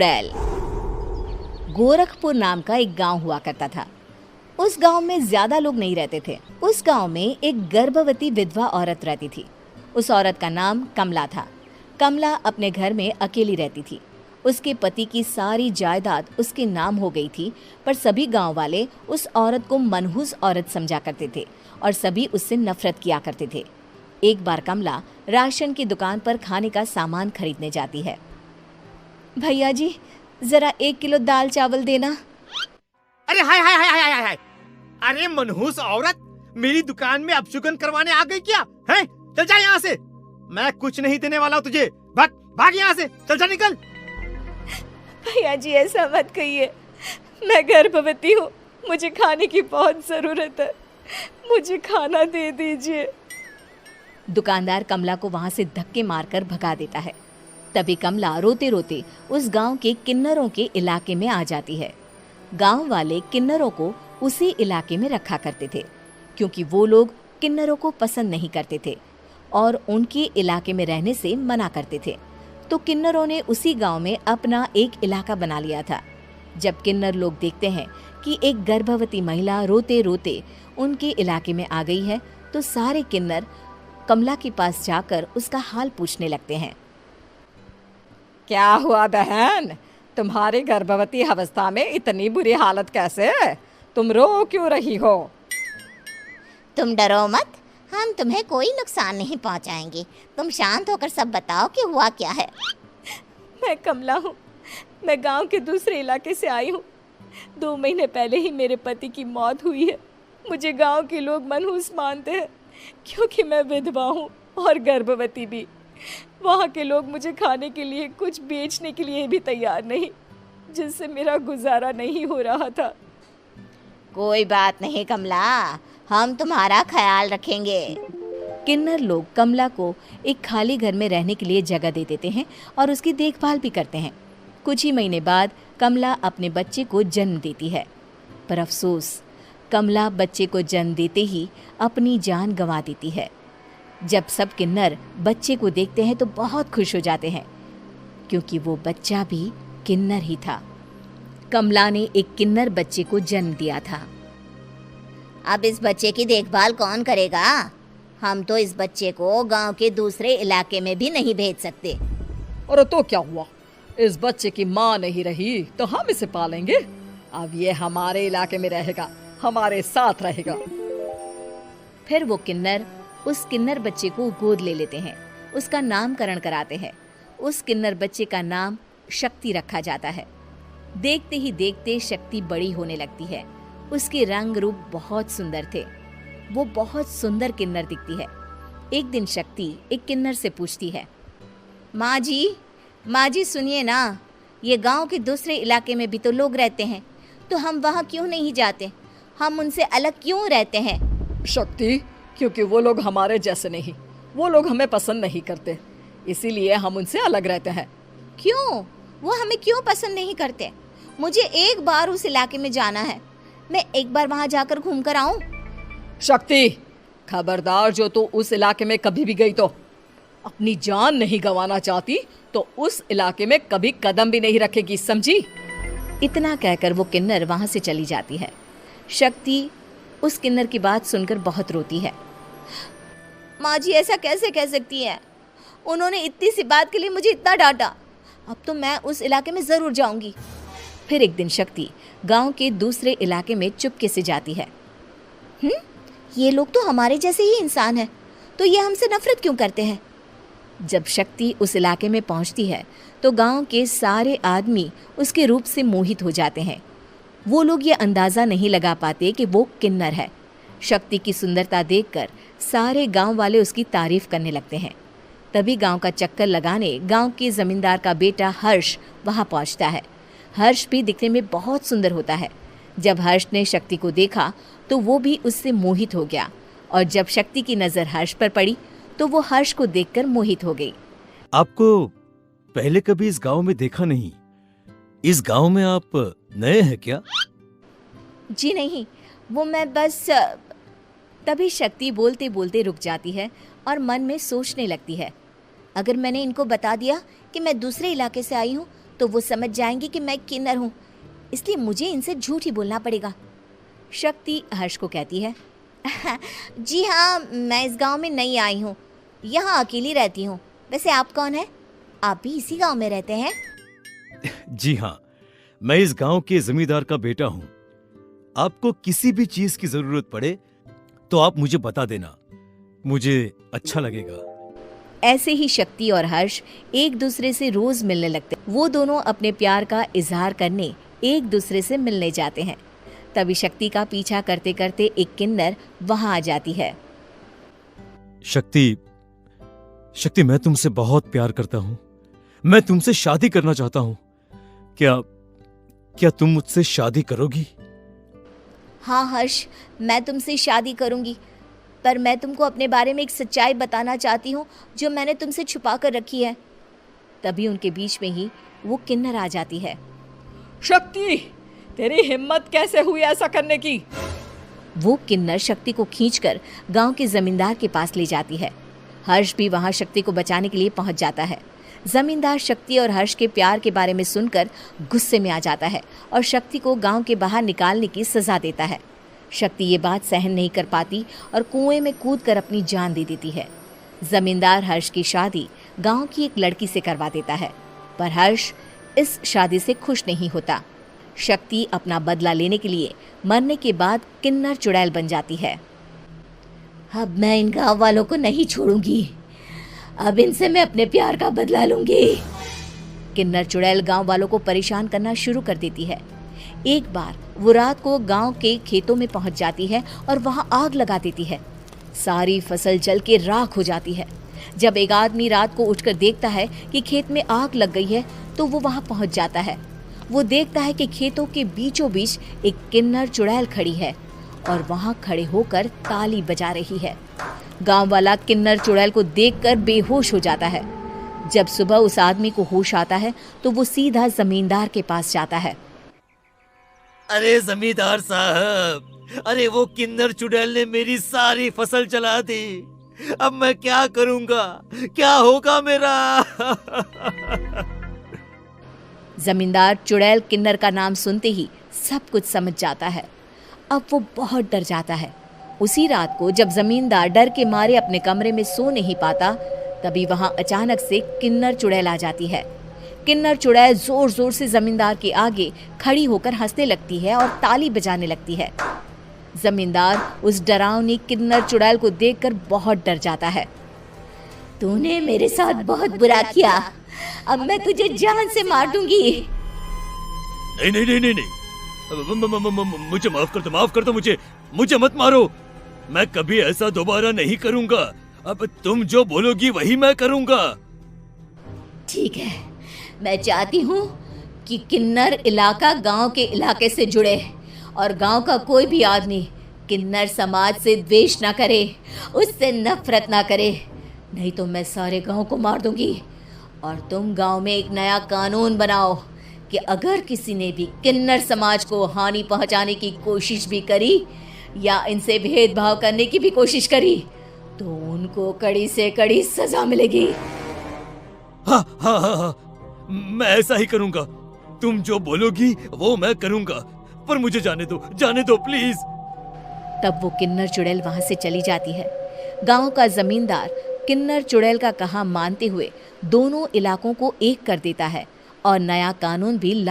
चुड़ैल। गोरखपुर नाम का एक गांव हुआ करता था। उस गांव में ज्यादा लोग नहीं रहते थे। उस गांव में एक गर्भवती विधवा औरत रहती थी। उस औरत का नाम कमला था। कमला अपने घर में अकेली रहती थी। उसके पति की सारी जायदाद उसके नाम हो गई थी, पर सभी गांव वाले उस औरत को मनहूस औरत समझा करते थे और सभी उससे नफरत किया करते थे। एक बार कमला राशन की दुकान पर खाने का सामान खरीदने जाती है। भैया जी, जरा 1 किलो दाल चावल देना। अरे हाय हाय हाय हाय हाय हाय! अरे मनहूस औरत, मेरी दुकान में अपशुगन करवाने आ गई क्या? हैं? चल जा यहाँ से, मैं कुछ नहीं देने वाला हूँ तुझे। भाग भाग यहाँ से, चल जा, निकल। भैया जी, ऐसा मत कहिए, मैं गर्भवती हूँ, मुझे खाने की बहुत ज़रूरत है, मुझे खाना दे दीजिए। दुकानदार कमला को वहाँ से धक्के मारकर भगा देता है। तभी कमला रोते रोते उस गांव के किन्नरों के इलाके में आ जाती है। गांव वाले किन्नरों को उसी इलाके में रखा करते थे, क्योंकि वो लोग किन्नरों को पसंद नहीं करते थे और उनके इलाके में रहने से मना करते थे। तो किन्नरों ने उसी गांव में अपना एक इलाका बना लिया था। जब किन्नर लोग देखते हैं कि एक गर्भवती महिला रोते रोते उनके इलाके में आ गई है, तो सारे किन्नर कमला के पास जाकर उसका हाल पूछने लगते हैं। क्या हुआ बहन, तुम्हारी गर्भवती अवस्था में इतनी बुरी हालत कैसे है? तुम रो क्यों रही हो? तुम डरो मत, हम तुम्हें कोई नुकसान नहीं पहुंचाएंगे। तुम शांत होकर सब बताओ कि हुआ क्या है। मैं कमला हूँ, मैं गांव के दूसरे इलाके से आई हूँ। 2 महीने पहले ही मेरे पति की मौत हुई है। मुझे गांव के लोग मनहूस मानते हैं, क्योंकि मैं विधवा हूँ और गर्भवती भी। वहाँ के लोग मुझे खाने के लिए कुछ बेचने के लिए भी तैयार नहीं, जिससे मेरा गुजारा नहीं हो रहा था। कोई बात नहीं कमला, हम तुम्हारा ख्याल रखेंगे। किन्नर लोग कमला को एक खाली घर में रहने के लिए जगह दे देते हैं और उसकी देखभाल भी करते हैं। कुछ ही महीने बाद कमला अपने बच्चे को जन्म देती है, पर अफसोस, कमला बच्चे को जन्म देते ही अपनी जान गंवा देती है। जब सब किन्नर बच्चे को देखते हैं तो बहुत खुश हो जाते हैं, क्योंकि वो बच्चा भी किन्नर ही था। कमला ने एक किन्नर बच्चे को जन्म दिया था। अब इस बच्चे की देखभाल कौन करेगा? हम तो इस बच्चे को गांव के दूसरे इलाके में भी नहीं भेज सकते। और तो क्या हुआ, इस बच्चे की माँ नहीं रही तो हम इसे पालेंगे। अब ये हमारे इलाके में रहेगा, हमारे साथ रहेगा। फिर वो किन्नर उस किन्नर बच्चे को गोद ले लेते हैं, उसका नामकरण कराते हैं। उस किन्नर बच्चे का नाम शक्ति रखा जाता है। देखते ही देखते शक्ति बड़ी होने लगती है। उसके रंग रूप बहुत सुंदर थे। वो बहुत सुंदर किन्नर दिखती है। एक दिन शक्ति एक किन्नर से पूछती है, माँ जी सुनिए ना, ये गांव के दूसरे इलाके में भी तो लोग रहते हैं, तो हम वहाँ क्यों नहीं जाते? हम उनसे अलग क्यों रहते हैं? शक्ति, क्योंकि वो लोग हमारे जैसे नहीं, वो लोग हमें पसंद नहीं करते, इसीलिए हम उनसे अलग रहते हैं। क्यों? वो हमें क्यों पसंद नहीं करते? मुझे एक बार उस इलाके में जाना है, मैं एक बार वहाँ जाकर घूम कर आऊँ। शक्ति, खबरदार, जो तू उस इलाके में कभी भी गई तो अपनी जान नहीं गंवाना चाहती तो उस इलाके में कभी कदम भी नहीं रखेगी, समझी? इतना कहकर वो किन्नर वहाँ से चली जाती है। शक्ति उस किन्नर की बात सुनकर बहुत रोती है। माँ जी, ऐसा कैसे कह सकती हैं? उन्होंने इतनी सी बात के लिए मुझे इतना डांटा। अब तो मैं उस इलाके में ज़रूर जाऊंगी। फिर एक दिन शक्ति गांव के दूसरे इलाके में चुपके से जाती है। ये लोग तो हमारे जैसे ही इंसान हैं, तो ये हमसे नफरत क्यों करते हैं? जब शक्ति उस इलाके में पहुंचती है तो गांव के सारे आदमी उसके रूप से मोहित हो जाते हैं। वो लोग ये अंदाज़ा नहीं लगा पाते कि वो किन्नर है। शक्ति की सुंदरता देखकर सारे गांव वाले उसकी तारीफ करने लगते हैं। तभी गांव का चक्कर लगाने गांव के जमींदार का बेटा हर्ष वहां पहुंचता है। हर्ष भी दिखने में बहुत सुंदर होता है। जब हर्ष ने शक्ति को देखा तो वो भी उससे मोहित हो गया, और जब शक्ति की नज़र हर्ष पर पड़ी तो वो हर्ष को देखकर मोहित हो गई। आपको पहले कभी इस गांव में देखा नहीं। इस गांव में आप नए हैं क्या? जी नहीं, वो मैं बस। तभी शक्ति बोलते बोलते रुक जाती है और मन में सोचने लगती है, अगर मैंने इनको बता दिया कि मैं दूसरे इलाके से आई हूँ तो वो समझ जाएंगे कि मैं किन्नर हूँ, इसलिए मुझे इनसे झूठ ही बोलना पड़ेगा। शक्ति हर्ष को कहती है, जी हाँ, मैं इस गांव में नई आई हूँ, यहाँ अकेली रहती हूँ। वैसे आप कौन है? आप भी इसी गांव में रहते हैं? जी हाँ, मैं इस गांव के जमींदार का बेटा हूँ। आपको किसी भी चीज की जरूरत पड़े तो आप मुझे बता देना, मुझे अच्छा लगेगा। ऐसे ही शक्ति और हर्ष एक दूसरे से रोज मिलने लगते। वो दोनों अपने प्यार का इजहार करने एक दूसरे से मिलने जाते हैं। तभी शक्ति का पीछा करते करते एक किन्नर वहां आ जाती है। शक्ति, शक्ति, मैं तुमसे बहुत प्यार करता हूँ। मैं तुमसे शादी करना चाहता हूँ। क्या तुम मुझसे शादी करोगी? हाँ हर्ष, मैं तुमसे शादी करूँगी, पर मैं तुमको अपने बारे में एक सच्चाई बताना चाहती हूँ जो मैंने तुमसे छुपा कर रखी है। तभी उनके बीच में ही वो किन्नर आ जाती है। शक्ति, तेरी हिम्मत कैसे हुई ऐसा करने की? वो किन्नर शक्ति को खींचकर गांव के जमींदार के पास ले जाती है। हर्ष भी वहां शक्ति को बचाने के लिए पहुंच जाता है। जमींदार शक्ति और हर्ष के प्यार के बारे में सुनकर गुस्से में आ जाता है और शक्ति को गांव के बाहर निकालने की सजा देता है। शक्ति ये बात सहन नहीं कर पाती और कुएं में कूदकर अपनी जान दे देती है। जमींदार हर्ष की शादी गांव की एक लड़की से करवा देता है, पर हर्ष इस शादी से खुश नहीं होता। शक्ति अपना बदला लेने के लिए मरने के बाद किन्नर चुड़ैल बन जाती है। अब मैं इन गाँव वालों को नहीं छोड़ूंगी, अब इनसे मैं अपने प्यार का बदला लूंगी। किन्नर चुड़ैल गांव वालों को परेशान करना शुरू कर देती है। एक बार वो रात को गांव के खेतों में पहुंच जाती है और वहां आग लगा देती है। सारी फसल जल के राख हो जाती है। जब एक आदमी रात को उठकर देखता है कि खेत में आग लग गई है तो वो वहां पहुंच जाता है। वो देखता है कि खेतों के बीचों बीच एक किन्नर चुड़ैल खड़ी है और वहां खड़े होकर ताली बजा रही है। गांव वाला किन्नर चुड़ैल को देखकर बेहोश हो जाता है। जब सुबह उस आदमी को होश आता है तो वो सीधा जमींदार के पास जाता है। अरे जमींदार साहब, अरे वो किन्नर चुड़ैल ने मेरी सारी फसल जला दी। अब मैं क्या करूंगा? क्या होगा मेरा? जमींदार चुड़ैल किन्नर का नाम सुनते ही सब कुछ समझ जाता है। अब वो बहुत डर जाता है। उसी रात को जब जमींदार डर के मारे अपने कमरे में सो नहीं पाता, तभी वहां अचानक से किन्नर चुड़ैल आ जाती है। किन्नर चुड़ैल जोर जोर से जमींदार के आगे खड़ी होकर हंसने लगती है और ताली बजाने लगती है। जमींदार उस डरावनी किन्नर चुड़ैल को देखकर बहुत डर जाता है। तूने मेरे साथ बहुत बुरा किया, अब मैं तुझे जान से मार दूंगी। नहीं नहीं नहीं नहीं नहीं, मुझे माफ कर दो, मुझे मत मारो। मैं कभी ऐसा दोबारा नहीं करूंगा। अब तुम जो बोलोगी वही मैं करूंगा। ठीक है, मैं चाहती हूँ कि किन्नर इलाका गांव के इलाके से जुड़े और गांव का कोई भी आदमी किन्नर समाज से द्वेष ना करे, उससे नफरत ना करे, नहीं तो मैं सारे गांव को मार दूंगी। और तुम गांव में एक नया कानून बनाओ कि अगर किसी ने भी किन्नर समाज को हानि पहुंचाने की कोशिश भी करी या इनसे भेदभाव करने की भी कोशिश करी तो उनको कड़ी से कड़ी सजा मिलेगी। हाँ हाँ हाँ हाँ, मैं ऐसा ही करूंगा। तुम जो बोलोगी वो मैं करूंगा, पर मुझे जाने दो प्लीज। तब वो किन्नर चुड़ैल वहां से चली जाती है। गांव का जमींदार किन्नर चुड़ैल का कहा मानते हुए दोनों इलाकों को एक कर देता है और नया कानून भी लागू